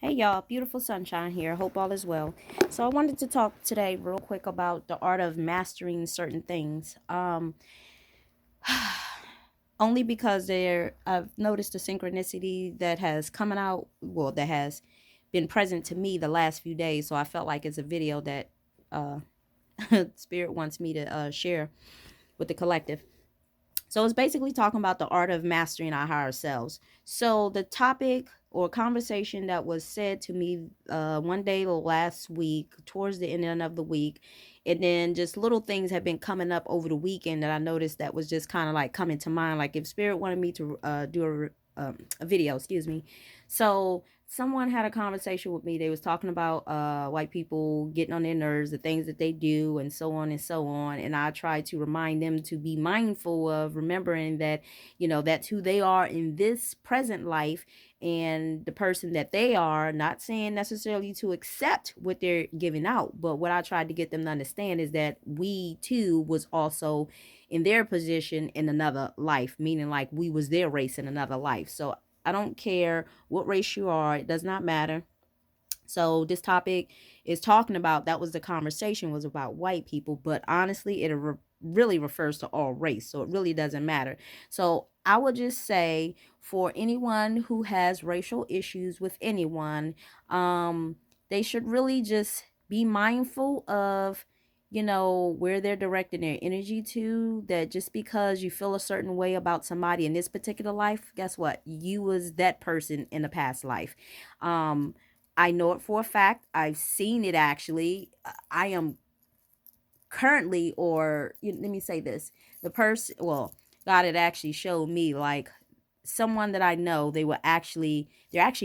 Hey y'all, beautiful sunshine here. Hope all is well. So I wanted to talk today real quick about the art of mastering certain things. Only because I've noticed a synchronicity that has coming out, well, that has been present to me the last few days. So I felt like it's a video that uh Spirit wants me to share with the collective. So it's basically talking about the art of mastering our higher selves. So the topic or conversation that was said to me one day last week, towards the end of the week, and then just little things have been coming up over the weekend that I noticed that was just kind of like coming to mind. Like if Spirit wanted me to do a video, excuse me. So someone had a conversation with me. They was talking about white people getting on their nerves, the things that they do, and so on and so on. And I tried to remind them to be mindful of remembering that, that's who they are in this present life and the person that they are. Not saying necessarily to accept what they're giving out, but what I tried to get them to understand is that we too was also in their position in another life, meaning like we was their race in another life. So I don't care what race you are, it does not matter. So this topic is talking about, that was the conversation, was about white people, but honestly really refers to all race, so it really doesn't matter. So I would just say, for anyone who has racial issues with anyone, they should really just be mindful of, where they're directing their energy to. That just because you feel a certain way about somebody in this particular life, guess what, you was that person in a past life. I know it for a fact. I've seen it actually. I am currently, or let me say this, the person, well, God had actually showed me like someone that I know, they're actually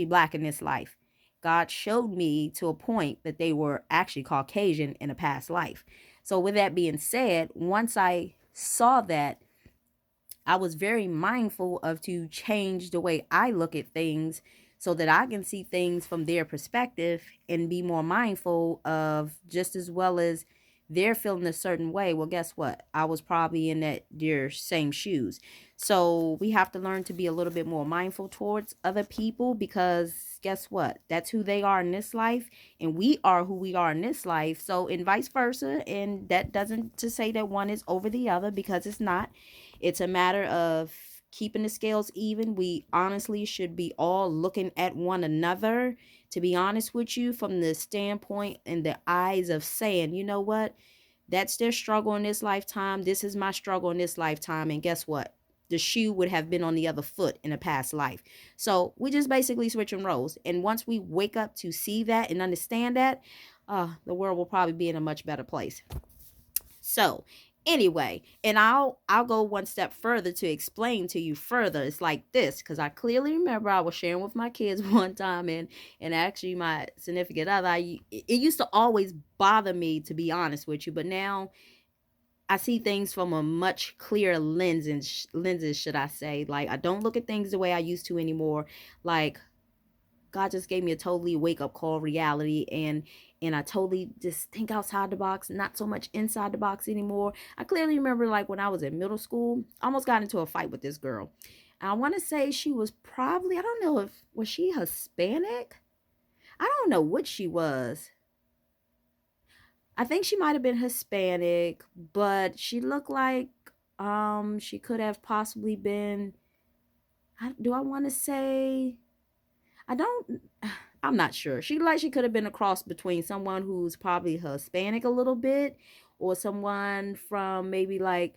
black in this life. God showed me to a point that they were actually Caucasian in a past life. So with that being said, once I saw that, I was very mindful of to change the way I look at things so that I can see things from their perspective and be more mindful of, just as well as they're feeling a certain way. Well, guess what? I was probably in their same shoes. So we have to learn to be a little bit more mindful towards other people, because guess what? That's who they are in this life, and we are who we are in this life. So, and vice versa. And that doesn't to say that one is over the other, because it's not. It's a matter of keeping the scales even. We honestly should be all looking at one another, to be honest with you, from the standpoint and the eyes of saying, you know what? That's their struggle in this lifetime. This is my struggle in this lifetime. And guess what? The shoe would have been on the other foot in a past life. So we just basically switching roles. And once we wake up to see that and understand that, the world will probably be in a much better place. So anyway, and I'll go one step further to explain to you further. It's like this, because I clearly remember I was sharing with my kids one time, and actually my significant other. It used to always bother me, to be honest with you, but now I see things from a much clearer lenses, should I say. Like, I don't look at things the way I used to anymore. Like, God just gave me a totally wake up call reality, and I totally just think outside the box, not so much inside the box anymore. I clearly remember, like, when I was in middle school, I almost got into a fight with this girl. And I want to say she was probably, I don't know, if was she Hispanic? I don't know what she was. I think she might have been Hispanic, but she looked like she could have possibly been, do I want to say, I don't. I'm not sure. She could have been a cross between someone who's probably Hispanic a little bit, or someone from maybe like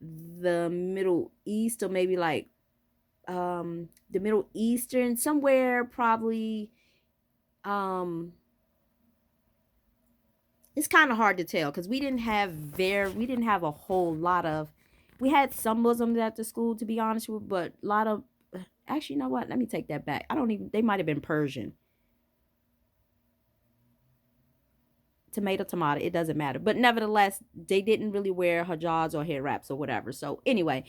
the Middle East, or maybe like the Middle Eastern, somewhere probably. um it's kind of hard to tell, because we didn't have a whole lot of, we had some Muslims at the school, to be honest with, but a lot of, actually, you know what, let me take that back. I don't even, they might have been Persian. Tomato, it doesn't matter, but nevertheless, they didn't really wear hijabs or hair wraps or whatever. So anyway,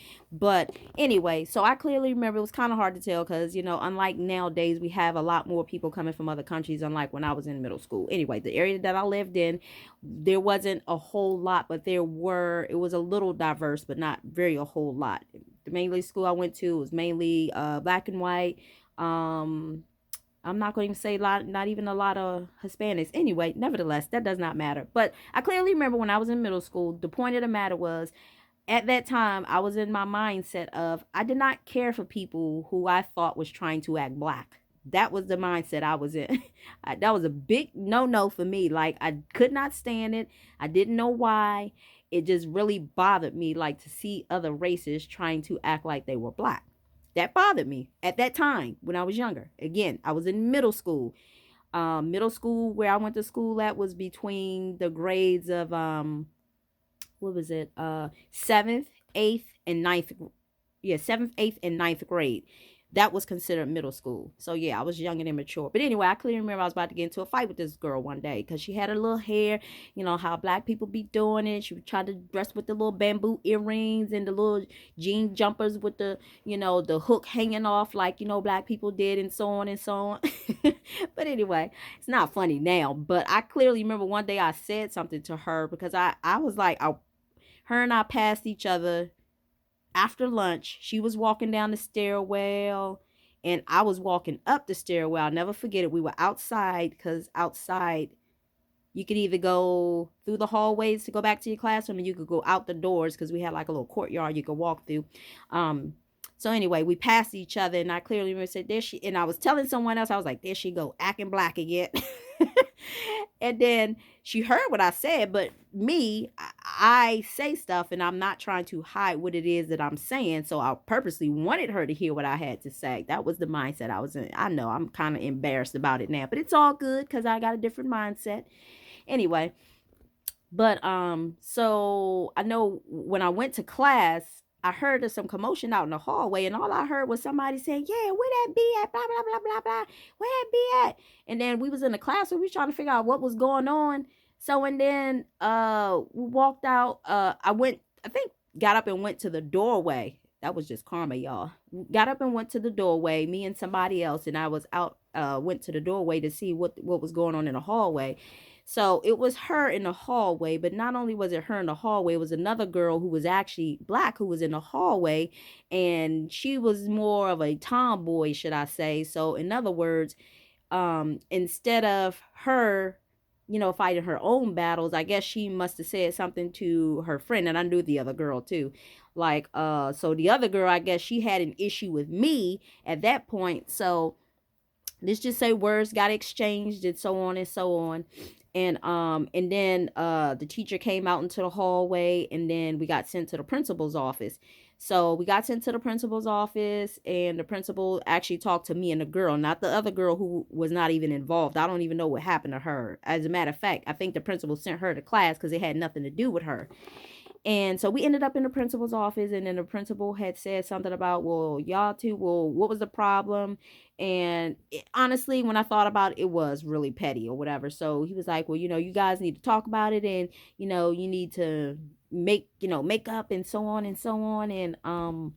so I clearly remember it was kind of hard to tell, because unlike nowadays, we have a lot more people coming from other countries, unlike when I was in middle school. Anyway, the area that I lived in, there wasn't a whole lot, but it was a little diverse, but not very a whole lot. The mainly school I went to was mainly black and white. um I'm not going to even say a lot, not even a lot of Hispanics. Anyway, nevertheless, that does not matter. But I clearly remember when I was in middle school, the point of the matter was at that time, I was in my mindset of I did not care for people who I thought was trying to act black. That was the mindset I was in. That was a big no no for me. Like, I could not stand it. I didn't know why. It just really bothered me, like, to see other races trying to act like they were black. That bothered me at that time when I was younger. Again, I was in middle school. Middle school where I went to school at was between the grades of what was it? Seventh, eighth, and ninth. Yeah, seventh, eighth, and ninth grade. That was considered middle school. So yeah, I was young and immature. But anyway, I clearly remember I was about to get into a fight with this girl one day because she had her little hair. You know how black people be doing it. She was trying to dress with the little bamboo earrings and the little jean jumpers with the, the hook hanging off like, black people did, and so on and so on. But anyway, it's not funny now. But I clearly remember one day I said something to her because I was like, her and I passed each other after lunch. She was walking down the stairwell and I was walking up the stairwell. I'll never forget it. We were outside because outside you could either go through the hallways to go back to your classroom, and you could go out the doors because we had like a little courtyard you could walk through. Um, so anyway, we passed each other, and I clearly remember said, "There she." And I was telling someone else, I was like, "There she go, acting black again." And then she heard what I said, but me, I say stuff, and I'm not trying to hide what it is that I'm saying. So I purposely wanted her to hear what I had to say. That was the mindset I was in. I know I'm kind of embarrassed about it now, but it's all good because I got a different mindset. Anyway, but so I know when I went to class, I heard of some commotion out in the hallway, and all I heard was somebody saying, "Yeah, where that be at? Blah blah blah blah blah. Where that be at?" And then we was in the classroom, we was trying to figure out what was going on. So and then we walked out. I went, I think, got up and went to the doorway. That was just karma, y'all. Got up and went to the doorway, me and somebody else, and I was out. Went to the doorway to see what was going on in the hallway. So it was her in the hallway, but not only was it her in the hallway, it was another girl who was actually black who was in the hallway, and she was more of a tomboy, should I say. So in other words, instead of her, fighting her own battles, I guess she must have said something to her friend, and I knew the other girl too. Like, so the other girl, I guess she had an issue with me at that point. So let's just say words got exchanged and so on and so on. And then the teacher came out into the hallway, and then we got sent to the principal's office. So we got sent to the principal's office, and the principal actually talked to me and the girl, not the other girl who was not even involved. I don't even know what happened to her. As a matter of fact, I think the principal sent her to class because it had nothing to do with her. And so we ended up in the principal's office, and then the principal had said something about, well, y'all two, well, what was the problem? And honestly, when I thought about it, it was really petty or whatever. So he was like, well, you guys need to talk about it, and, you need to make up and so on and so on. And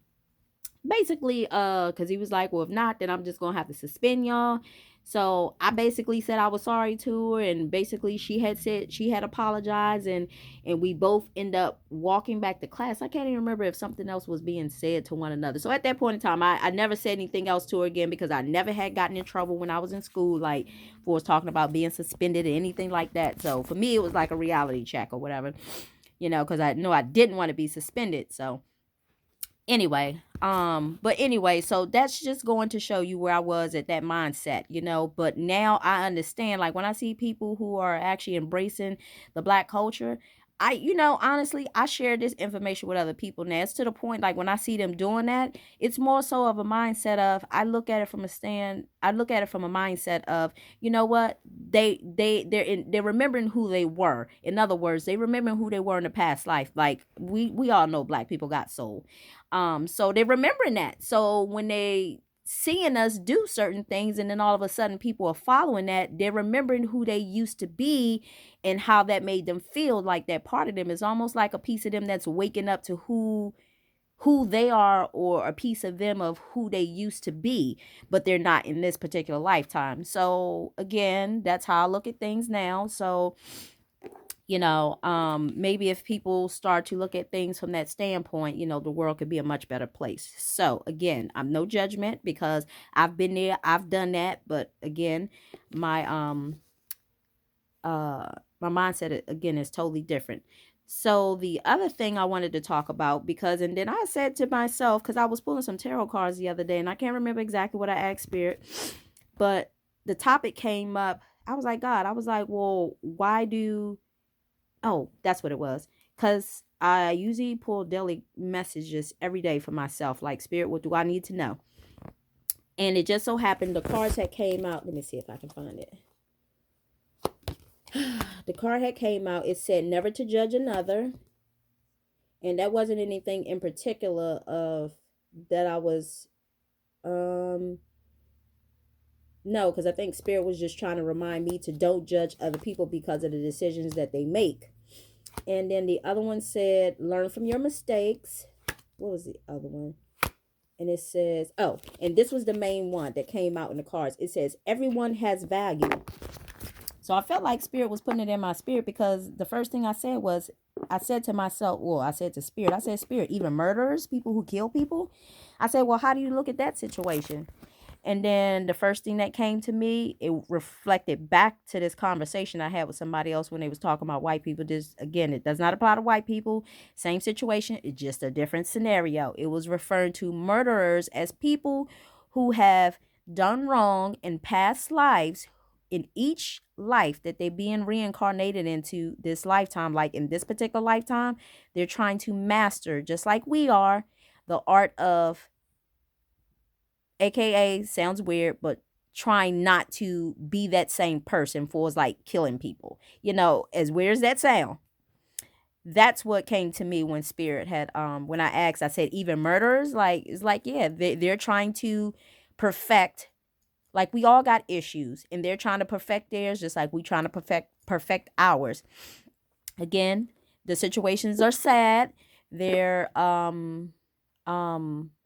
basically because he was like, well, if not, then I'm just gonna have to suspend y'all. So I basically said I was sorry to her, and basically she had said she had apologized, and we both end up walking back to class. I can't even remember if something else was being said to one another. So at that point in time, I never said anything else to her again because I never had gotten in trouble when I was in school, like for talking about being suspended or anything like that. So for me, it was like a reality check or whatever, because I know I didn't want to be suspended. So anyway, so that's just going to show you where I was at that mindset. But now I understand, like when I see people who are actually embracing the black culture, honestly, I share this information with other people now. It's to the point, like when I see them doing that, it's more so of a mindset of, I look at it from a mindset of, you know what, they're remembering who they were. In other words, they remembering who they were in the past life. Like we all know black people got soul. So they're remembering that. So when they seeing us do certain things, and then all of a sudden people are following that, they're remembering who they used to be and how that made them feel. Like that part of them is almost like a piece of them that's waking up to who they are, or a piece of them of who they used to be, but they're not in this particular lifetime. So again, that's how I look at things now. So Maybe if people start to look at things from that standpoint, the world could be a much better place. So again, I'm no judgment, because I've been there, I've done that. But again, my uh my mindset again is totally different. So the other thing I wanted to talk about, and then I said to myself, because I was pulling some tarot cards the other day, and I can't remember exactly what I asked Spirit, but the topic came up. I was like, God, I was like, well, why do oh, that's what it was. Because I usually pull daily messages every day for myself, like, Spirit, what do I need to know? And it just so happened the cards had came out. Let me see if I can find it. The card had came out. It said never to judge another. And that wasn't anything in particular of that I was no, because I think Spirit was just trying to remind me to don't judge other people because of the decisions that they make. And then the other one said, learn from your mistakes. What was the other one? And it says, oh, and this was the main one that came out in the cards. It says, everyone has value. So I felt like Spirit was putting it in my spirit, because the first thing I said was, I said to myself, well, I said to Spirit, I said, Spirit, even murderers, people who kill people. I said, well, how do you look at that situation? And then the first thing that came to me, it reflected back to this conversation I had with somebody else when they was talking about white people. This, again, it does not apply to white people. Same situation. It's just a different scenario. It was referring to murderers as people who have done wrong in past lives, in each life that they're being reincarnated into this lifetime. Like in this particular lifetime, they're trying to master, just like we are, the art of, aka, sounds weird, but trying not to be that same person for, is like killing people. As weird as that sound, that's what came to me when Spirit had when I asked, I said, even murderers, like, it's like, yeah, they're trying to perfect, like, we all got issues, and they're trying to perfect theirs, just like we trying to perfect ours. Again, the situations are sad. They're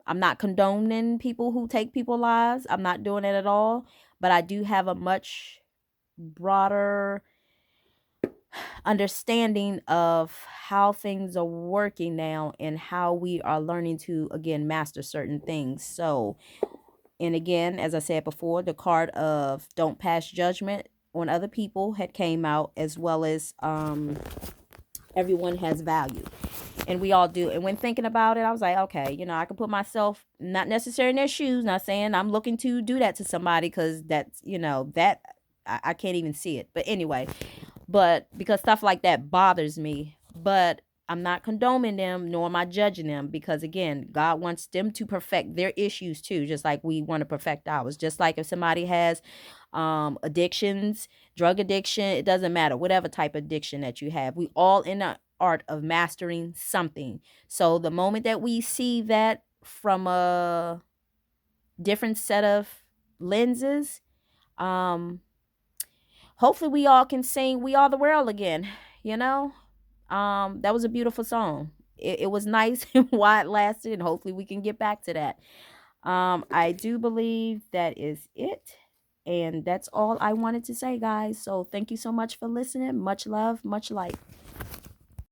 I'm not condoning people who take people's lives. I'm not doing it at all. But I do have a much broader understanding of how things are working now, and how we are learning to, again, master certain things. So, and again, as I said before, the card of don't pass judgment on other people had came out, as well as everyone has value, and we all do. And when thinking about it, I was like, okay, I can put myself not necessarily in their shoes. Not saying I'm looking to do that to somebody, because that's, that I can't even see it. But anyway, but because stuff like that bothers me, but I'm not condoning them, nor am I judging them, because again, God wants them to perfect their issues too, just like we want to perfect ours. Just like if somebody has addictions, drug addiction, it doesn't matter, whatever type of addiction that you have, we all in the art of mastering something. So the moment that we see that from a different set of lenses, hopefully we all can sing We Are the World again. That was a beautiful song. It was nice and while it lasted, and hopefully we can get back to that. I do believe that is it. And that's all I wanted to say, guys. So thank you so much for listening. Much love, much light.